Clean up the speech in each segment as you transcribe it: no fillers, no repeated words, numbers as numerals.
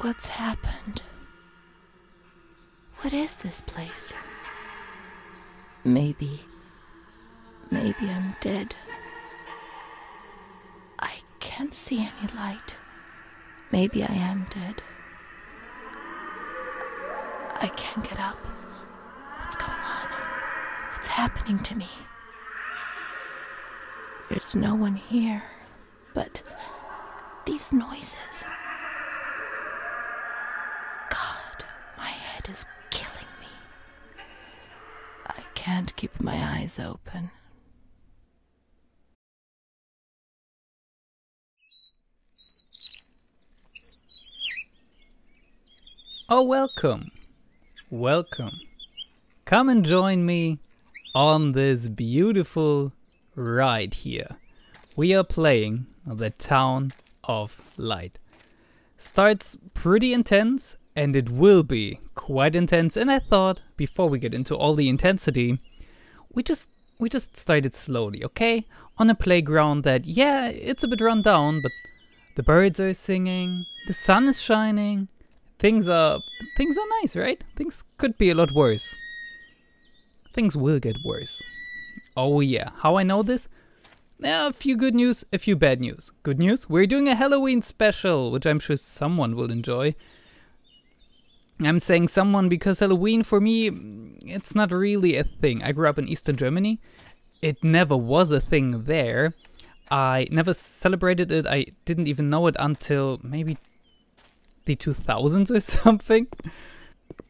What's happened? What is this place? Maybe I'm dead. I can't see any light. Maybe I am dead. I can't get up. What's going on? What's happening to me? There's no one here, but these noises. God, my head is killing me. I can't keep my eyes open. Oh, welcome. Welcome. Come and join me on this beautiful ride here. We are playing the Town of Light. Starts pretty intense, and it will be quite intense. And I thought, before we get into all the intensity, we just started slowly, okay? On a playground that, yeah, it's a bit run down, but the birds are singing, the sun is shining. Things are nice, right? Things could be a lot worse. Things will get worse. Oh yeah, how I know this? A few good news, a few bad news. Good news, we're doing a Halloween special, which I'm sure someone will enjoy. I'm saying someone because Halloween for me, it's not really a thing. I grew up in Eastern Germany. It never was a thing there. I never celebrated it. I didn't even know it until maybe the 2000s or something.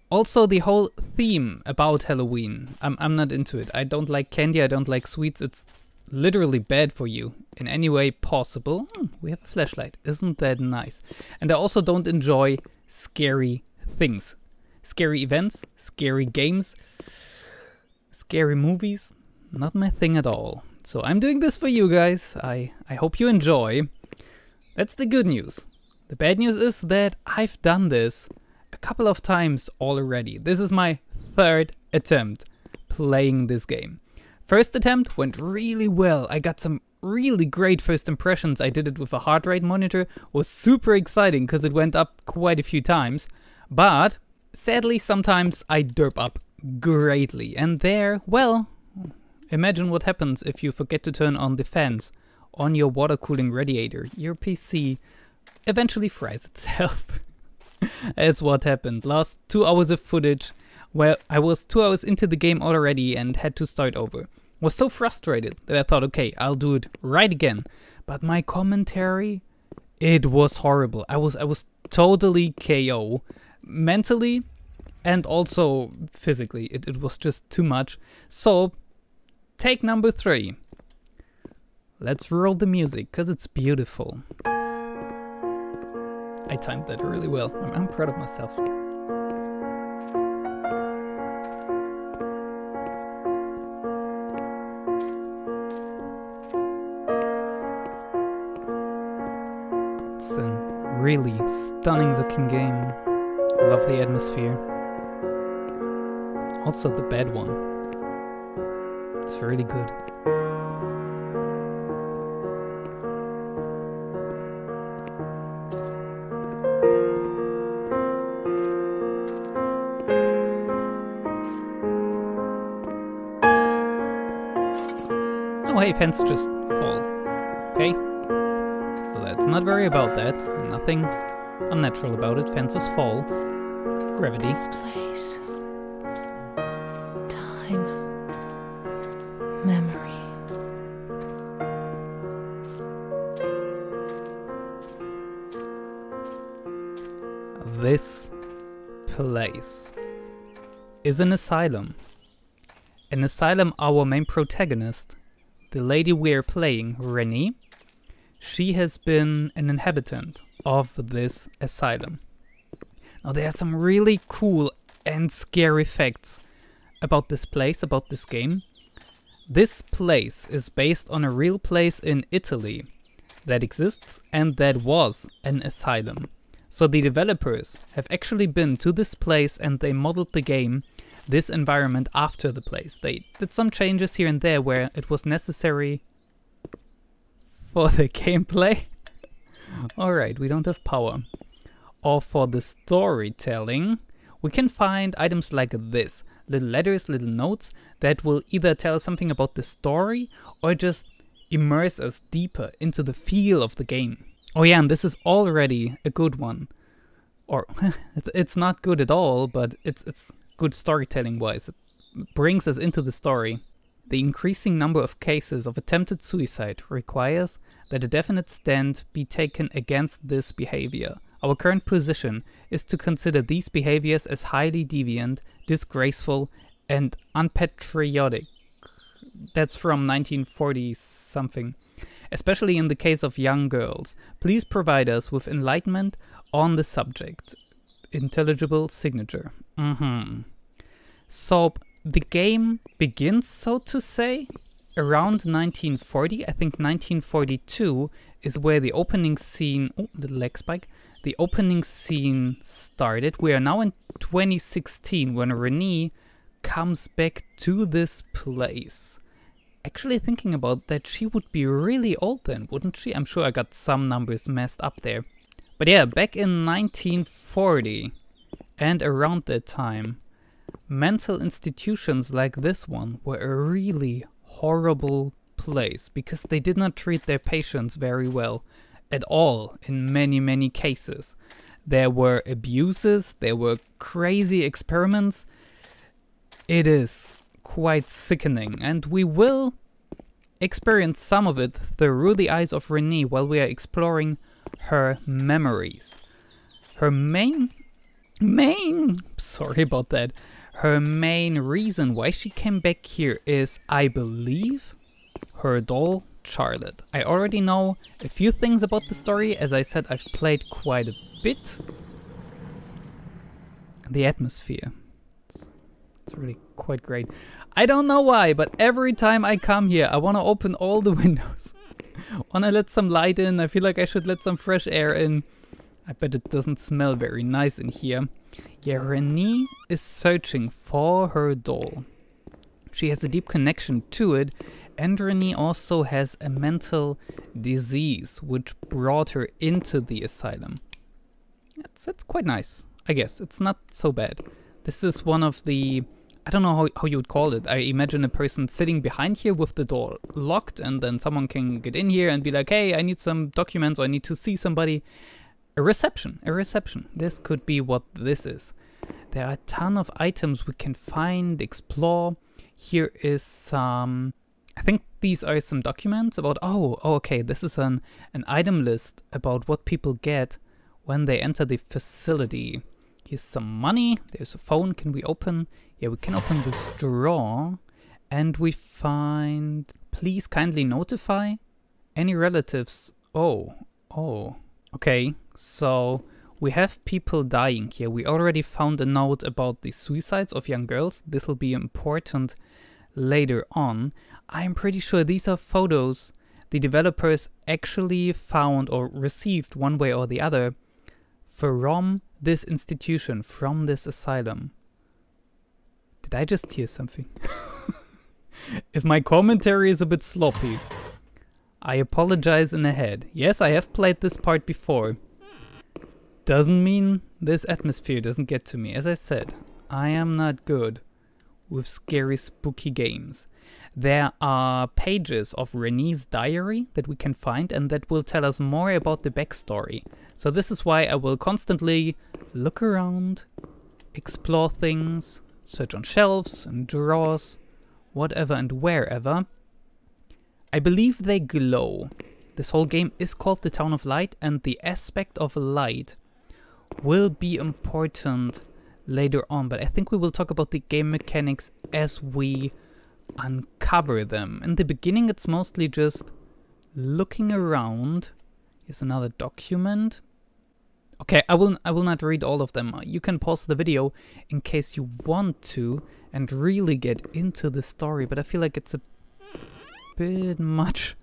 Also, the whole theme about Halloween, I'm not into it. I don't like candy, I don't like sweets. It's literally bad for you in any way possible. We have a flashlight. Isn't that nice? And I also don't enjoy scary things. Scary events, scary games, scary movies. Not my thing at all. So I'm doing this for you guys. I hope you enjoy. That's the good news. The bad news is that I've done this a couple of times already. This is my third attempt playing this game. First attempt went really well. I got some really great first impressions. I did it with a heart rate monitor. Was super exciting because it went up quite a few times. But sadly, sometimes I derp up greatly. And there, well, imagine what happens if you forget to turn on the fans on your water cooling radiator. Your PC eventually fries itself. That's what happened. Last 2 hours of footage where I was 2 hours into the game already and had to start over. Was so frustrated that I thought, okay, I'll do it right again. But my commentary, it was horrible. I was totally KO. Mentally and also physically. It was just too much. So, take number 3. Let's roll the music, because it's beautiful. I timed that really well. I'm proud of myself. It's a really stunning looking game. I love the atmosphere. Also the bad one. It's really good. Oh hey, fans just fall. Okay? So let's not worry about that. Nothing unnatural about it. Fences fall. Gravity. This place. Time. Memory. This place is an asylum. An asylum our main protagonist, the lady we're playing, Rennie, she has been an inhabitant of this asylum. Now there are some really cool and scary facts about this place, about this game. This place is based on a real place in Italy that exists and that was an asylum. So the developers have actually been to this place and they modeled the game, this environment, after the place. They did some changes here and there where it was necessary for the gameplay. Alright, we don't have power. or for the storytelling, we can find items like this. Little letters, little notes that will either tell us something about the story or just immerse us deeper into the feel of the game. Oh yeah, and this is already a good one. Or it's not good at all, but it's good storytelling wise. It brings us into the story. The increasing number of cases of attempted suicide requires that a definite stand be taken against this behavior. Our current position is to consider these behaviors as highly deviant, disgraceful, and unpatriotic. That's from 1940 something. Especially in the case of young girls. Please provide us with enlightenment on the subject. Intelligible signature. So the game begins, so to say, around 1940. I think 1942 is where the opening scene, oh, little leg spike, the opening scene started. We are now in 2016 when Renee comes back to this place. Actually thinking about that, she would be really old then, wouldn't she? I'm sure I got some numbers messed up there. But yeah, back in 1940 and around that time, mental institutions like this one were a really horrible place because they did not treat their patients very well at all in many cases. There were abuses, there were crazy experiments. It is quite sickening, and we will experience some of it through the eyes of Renee while we are exploring her memories. Her main sorry about that. Her main reason why she came back here is, I believe, her doll, Charlotte. I already know a few things about the story. As I said, I've played quite a bit. The atmosphere. It's really quite great. I don't know why, but every time I come here, I want to open all the windows. Want to let some light in. I feel like I should let some fresh air in. I bet it doesn't smell very nice in here. Yeah, Renee is searching for her doll. She has a deep connection to it, and Renee also has a mental disease which brought her into the asylum. That's quite nice, I guess. It's not so bad. This is one of the, I don't know how you would call it. I imagine a person sitting behind here with the door locked, and then someone can get in here and be like, hey, I need some documents, or I need to see somebody. A reception. This could be what this is. There are a ton of items we can find, explore. Here is some, I think these are some documents about, oh okay, this is an item list about what people get when they enter the facility. Here's some money, there's a phone, can we open? Yeah, we can open this drawer, and we find, please kindly notify any relatives. Oh. Okay, so we have people dying here. We already found a note about the suicides of young girls. This will be important later on. I'm pretty sure these are photos the developers actually found or received one way or the other from this institution, from this asylum. Did I just hear something? If my commentary is a bit sloppy, I apologize in ahead. Yes, I have played this part before. Doesn't mean this atmosphere doesn't get to me. As I said, I am not good with scary, spooky games. There are pages of Renee's diary that we can find, and that will tell us more about the backstory. So this is why I will constantly look around, explore things, search on shelves and drawers, whatever and wherever. I believe they glow. This whole game is called the Town of Light, and the aspect of light will be important later on, but I think we will talk about the game mechanics as we uncover them. In the beginning it's mostly just looking around. Here's another document. Okay, I will not read all of them. You can pause the video in case you want to and really get into the story, but I feel like it's a bit much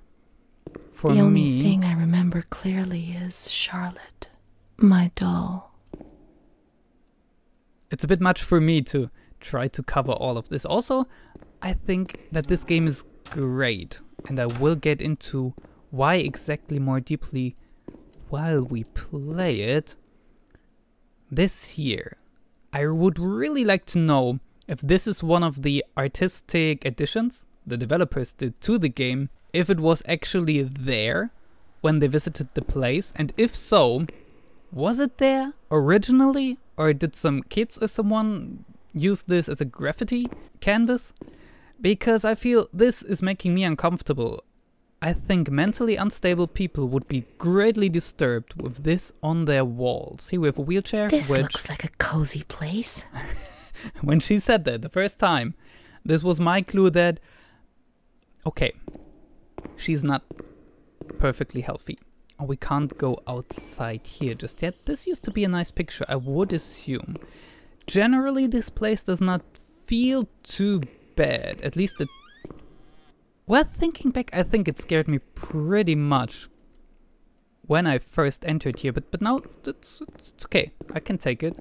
for me. The only thing I remember clearly is Charlotte, my doll. It's a bit much for me to try to cover all of this. Also, I think that this game is great, and I will get into why exactly more deeply while we play it. this here, I would really like to know if this is one of the artistic additions the developers did to the game, if it was actually there when they visited the place, and if so, was it there originally, or did some kids or someone use this as a graffiti canvas? Because I feel this is making me uncomfortable. I think mentally unstable people would be greatly disturbed with this on their walls. Here we have a wheelchair. This looks like a cozy place. When she said that the first time, this was my clue that, okay, she's not perfectly healthy. Oh, we can't go outside here just yet. This used to be a nice picture, I would assume. Generally, this place does not feel too bad. At least it... Well, thinking back, I think it scared me pretty much when I first entered here. But now, it's okay. I can take it.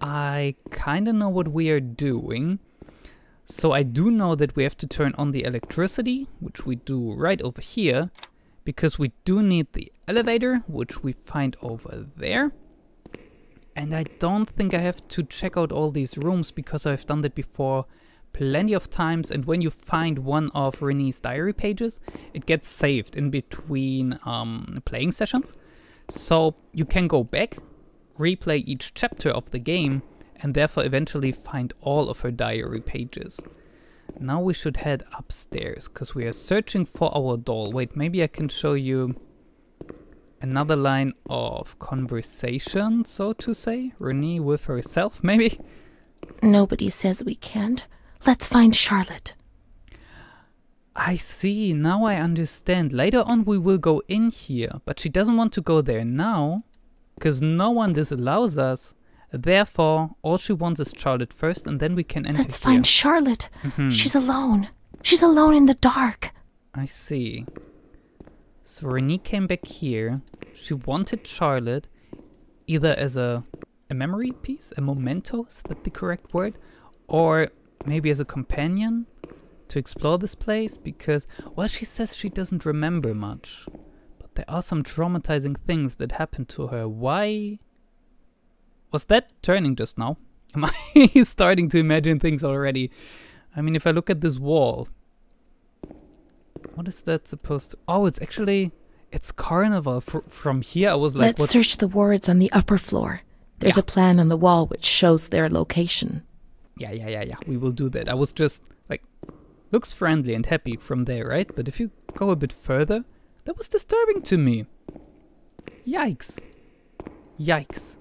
I kind of know what we are doing. So I do know that we have to turn on the electricity, which we do right over here. Because we do need the elevator, which we find over there. And I don't think I have to check out all these rooms because I've done that before plenty of times. And when you find one of Renee's diary pages, it gets saved in between playing sessions. So you can go back, replay each chapter of the game, and therefore eventually find all of her diary pages. Now we should head upstairs, because we are searching for our doll. Wait, maybe I can show you another line of conversation, so to say. Renee with herself, maybe? Nobody says we can't. Let's find Charlotte. I see, now I understand. Later on we will go in here, but she doesn't want to go there now, because no one disallows us. Therefore, all she wants is Charlotte first, and then we can enter Let's find Charlotte. She's alone. She's alone in the dark. I see. So Renee came back here. She wanted Charlotte either as a memory piece, a memento, is that the correct word? Or maybe as a companion to explore this place, because, well, she says she doesn't remember much. But there are some traumatizing things that happened to her. Why? Was that turning just now? Am I starting to imagine things already? I mean, if I look at this wall, what is that supposed to... Oh, it's actually... It's Carnival. From here, I was like... Let's search the wards on the upper floor. There's a plan on the wall which shows their location. Yeah. We will do that. I was just, like... Looks friendly and happy from there, right? But if you go a bit further, that was disturbing to me. Yikes. Yikes.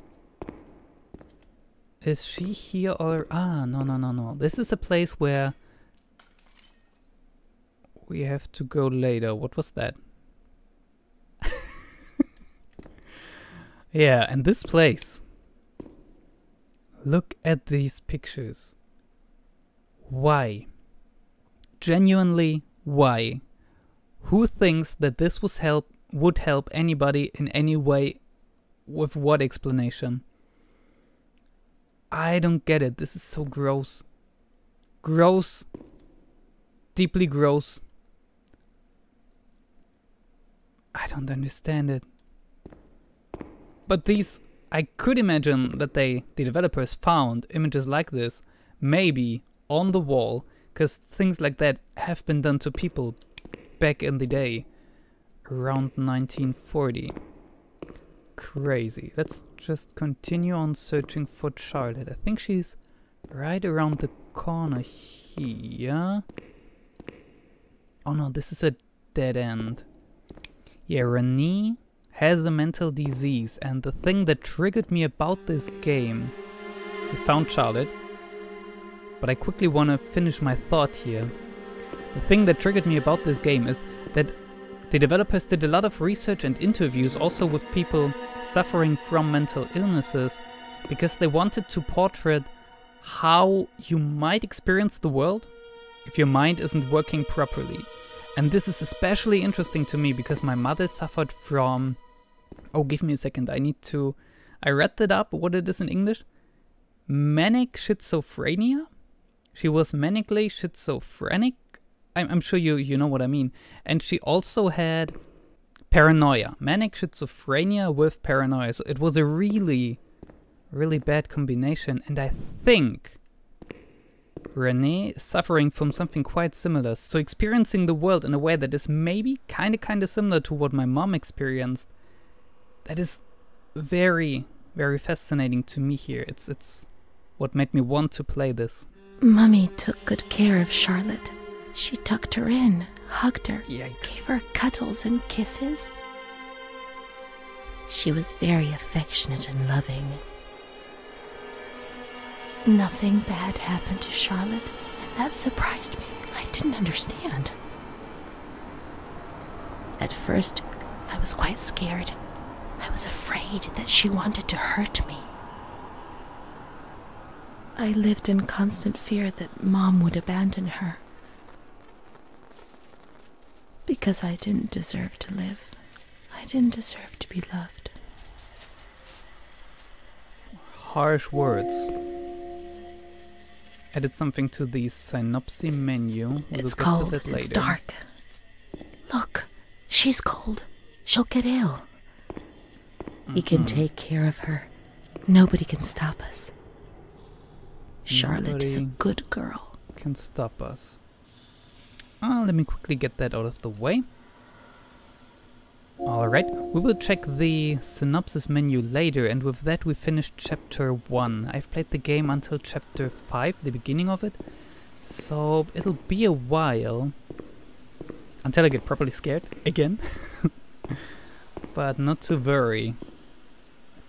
Is she here or... Ah, no. This is a place where we have to go later. What was that? Yeah, and this place. Look at these pictures. Why? Genuinely, why? Who thinks that this would help anybody in any way? With what explanation? I don't get it. This is so gross. Gross. Deeply gross. I don't understand it. But these, I could imagine that the developers found images like this, maybe on the wall, because things like that have been done to people back in the day, around 1940. Crazy. Let's just continue on searching for Charlotte. I think she's right around the corner here. Oh no, this is a dead end. Yeah, Renee has a mental disease, and the thing that triggered me about this game... We found Charlotte, but I quickly want to finish my thought here. The thing that triggered me about this game is that the developers did a lot of research and interviews also with people suffering from mental illnesses, because they wanted to portray how you might experience the world if your mind isn't working properly. And this is especially interesting to me because my mother suffered from... Oh, give me a second, I read that up, what it is in English. Manic schizophrenia? She was manically schizophrenic? I'm sure you know what I mean. And she also had paranoia. Manic schizophrenia with paranoia. So it was a really, really bad combination, and I think Renee is suffering from something quite similar. So experiencing the world in a way that is maybe kind of similar to what my mom experienced. That is very, very fascinating to me here. It's what made me want to play this. Mummy took good care of Charlotte. She tucked her in, hugged her, Yikes. gave her cuddles and kisses. She was very affectionate and loving. Nothing bad happened to Charlotte, and that surprised me. I didn't understand. At first, I was quite scared. I was afraid that she wanted to hurt me. I lived in constant fear that Mom would abandon her. Because I didn't deserve to live. I didn't deserve to be loved. Harsh words. Added something to the synopsis menu. It's cold, it's dark. Look, she's cold. She'll get ill. He can take care of her. Nobody can stop us. Charlotte is a good girl. Can stop us. Let me quickly get that out of the way. Alright, we will check the synopsis menu later, and with that we finished chapter 1. I've played the game until chapter 5, the beginning of it, so it'll be a while until I get properly scared again. But not to worry.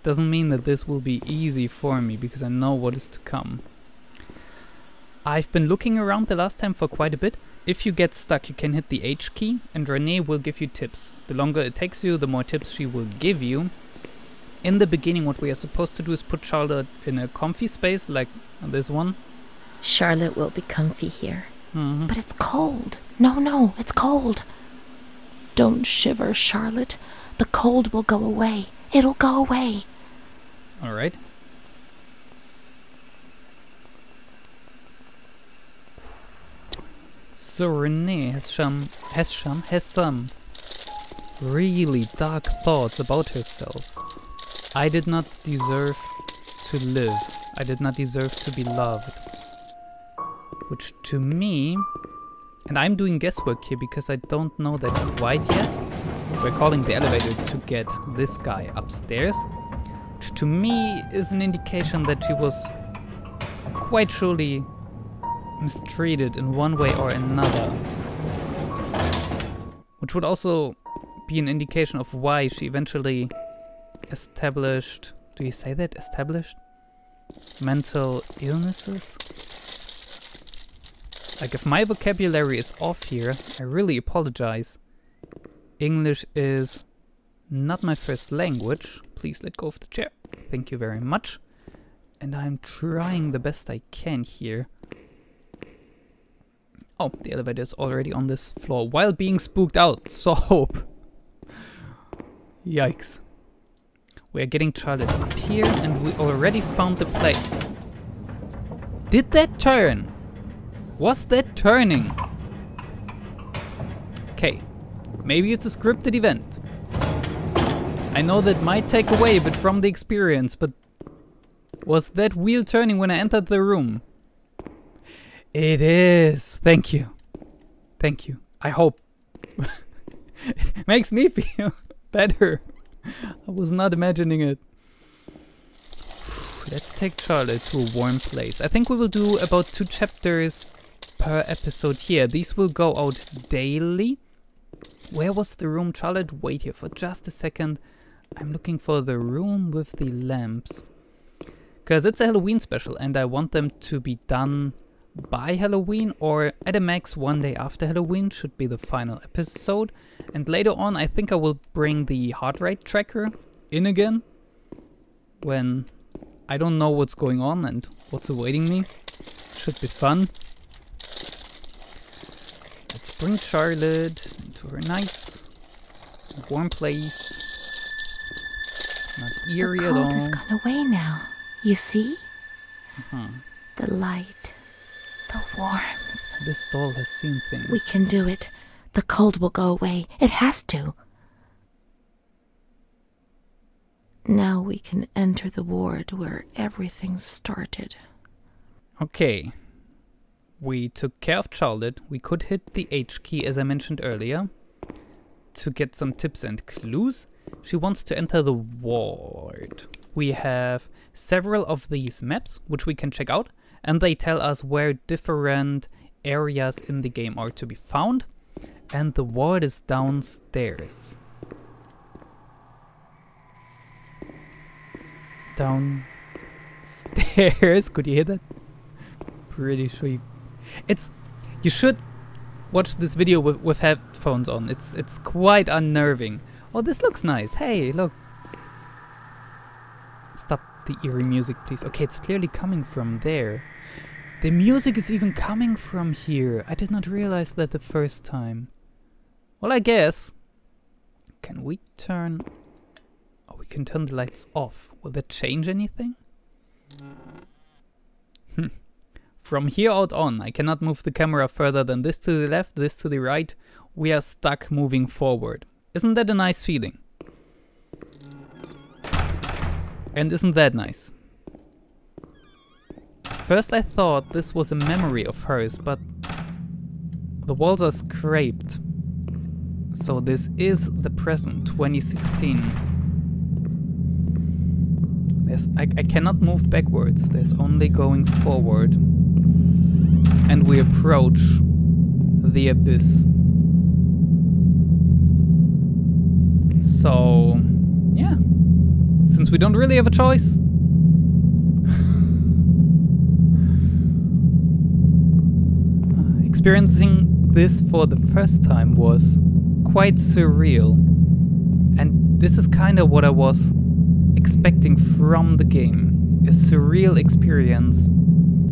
Doesn't mean that this will be easy for me, because I know what is to come. I've been looking around the last time for quite a bit. If you get stuck, you can hit the H key, and Renee will give you tips. The longer it takes you, the more tips she will give you. In the beginning, what we are supposed to do is put Charlotte in a comfy space, like this one. Charlotte will be comfy here. But it's cold. No, it's cold. Don't shiver, Charlotte. The cold will go away. It'll go away. Alright. So Renee has some really dark thoughts about herself. I did not deserve to live. I did not deserve to be loved. Which to me, and I'm doing guesswork here because I don't know that quite yet. We're calling the elevator to get this guy upstairs. Which to me is an indication that she was quite surely mistreated in one way or another. Which would also be an indication of why she eventually established, do you say that? Established? Mental illnesses? Like, if my vocabulary is off here, I really apologize. English is not my first language. Please let go of the chair. Thank you very much. And I'm trying the best I can here. Oh, the elevator is already on this floor while being spooked out. So, yikes. We're getting Charlotte up here, and we already found the plate. Did that turn? Was that turning? Okay, maybe it's a scripted event. I know that might take away a bit from the experience, but was that wheel turning when I entered the room? It is. Thank you. Thank you. I hope. It makes me feel better. I was not imagining it. Let's take Charlotte to a warm place. I think we will do about 2 chapters per episode here. These will go out daily. Where was the room? Charlotte, wait here for just a second. I'm looking for the room with the lamps. Because it's a Halloween special and I want them to be done by Halloween, or at a max 1 day after Halloween should be the final episode. And later on I think I will bring the heart rate tracker in again when I don't know what's going on and what's awaiting me. Should be fun. Let's bring Charlotte into her nice warm place. Not eerie at all. The cold has gone away now. You see? The light. The warmth. This doll has seen things. We can do it. The cold will go away. It has to. Now we can enter the ward where everything started. Okay. We took care of Charlotte. We could hit the H key, as I mentioned earlier, to get some tips and clues. She wants to enter the ward. We have several of these maps, which we can check out, and they tell us where different areas in the game are to be found. And the ward is downstairs. Downstairs. Could you hear that? Pretty sure you... You should watch this video with headphones on. It's quite unnerving. Oh, this looks nice. Hey, look. Stop the eerie music, please. Okay, it's clearly coming from there. The music is even coming from here. I did not realize that the first time. Well, I guess. Can we turn... Oh, we can turn the lights off. Will that change anything? From here out on, I cannot move the camera further than this to the left, this to the right. We are stuck moving forward. Isn't that a nice feeling? And isn't that nice? First I thought this was a memory of hers, but the walls are scraped. So this is the present, 2016. I cannot move backwards, there's only going forward. And we approach the abyss. So, yeah. Since we don't really have a choice. Experiencing this for the first time was quite surreal. And this is kind of what I was expecting from the game. A surreal experience,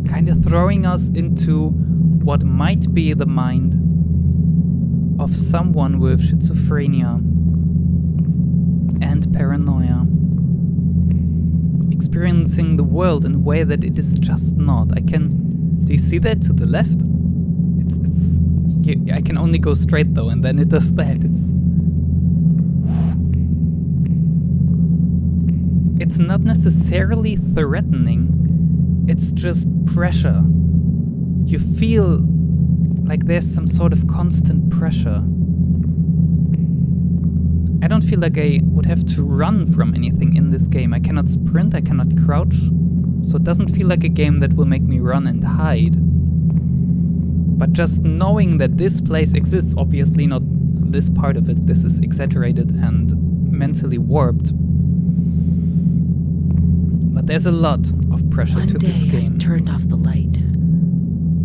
kind of throwing us into what might be the mind of someone with schizophrenia and paranoia. Experiencing the world in a way that it is just not. Do you see that to the left? I can only go straight though, and then it does that. It's not necessarily threatening, it's just pressure. You feel like there's some sort of constant pressure. I don't feel like I would have to run from anything in this game. I cannot sprint, I cannot crouch, so it doesn't feel like a game that will make me run and hide. But just knowing that this place exists, obviously not this part of it, this is exaggerated and mentally warped. But there's a lot of pressure to this game. One day I turned off the light,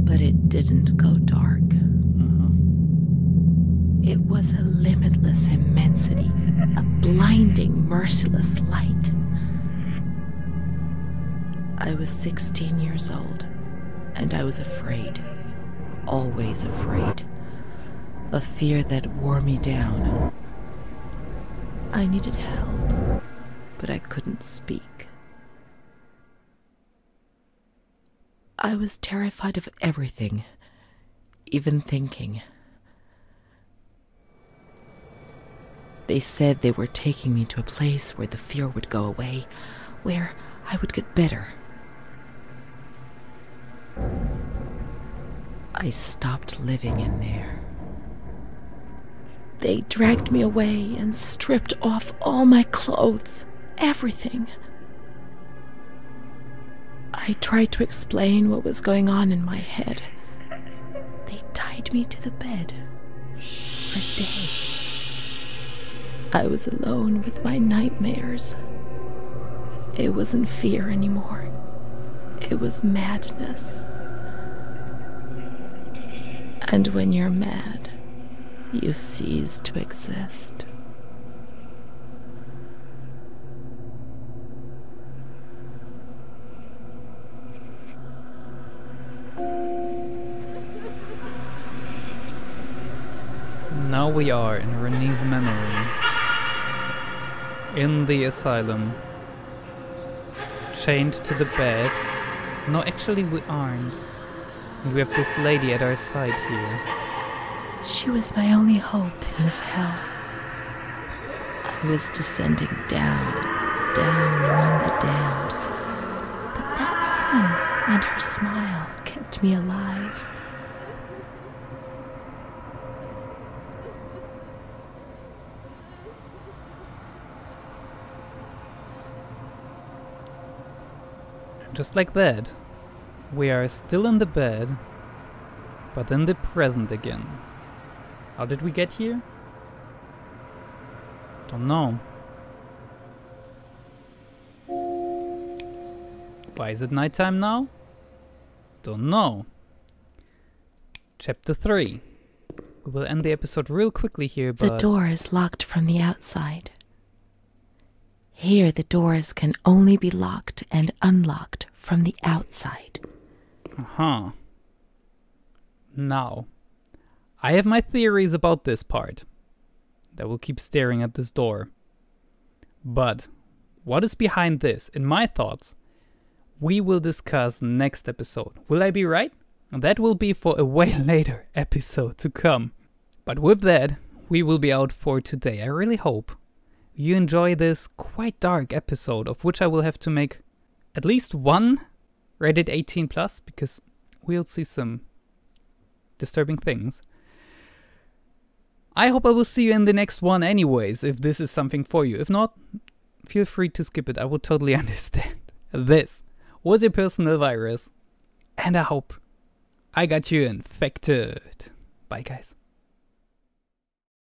but it didn't go dark. It was a limitless immensity, a blinding, merciless light. I was 16 years old, and I was afraid, always afraid, a fear that wore me down. I needed help, but I couldn't speak. I was terrified of everything, even thinking. They said they were taking me to a place where the fear would go away, where I would get better. I stopped living in there. They dragged me away and stripped off all my clothes, everything. I tried to explain what was going on in my head. They tied me to the bed for days. I was alone with my nightmares. It wasn't fear anymore. It was madness. And when you're mad, you cease to exist. Now we are in Renee's memory, in the asylum, chained to the bed. No, actually we aren't. We have this lady at our side here. She was my only hope in this hell. I was descending down, down among the damned. But that woman and her smile kept me alive. Just like that, we are still in the bed, but in the present again. How did we get here? Don't know. Why is it nighttime now? Don't know. Chapter 3. We will end the episode real quickly here, but... The door is locked from the outside. Here the doors can only be locked and unlocked from the outside. Uh-huh. Now, I have my theories about this part. That will keep staring at this door. But what is behind this, in my thoughts, we will discuss next episode. Will I be right? That will be for a way later episode to come. But with that, we will be out for today. I really hope you enjoy this quite dark episode, of which I will have to make at least one rated 18+, because we'll see some disturbing things. I hope I will see you in the next one anyways, if this is something for you. If not, feel free to skip it, I would totally understand. This was your personal virus, and I hope I got you infected. Bye guys.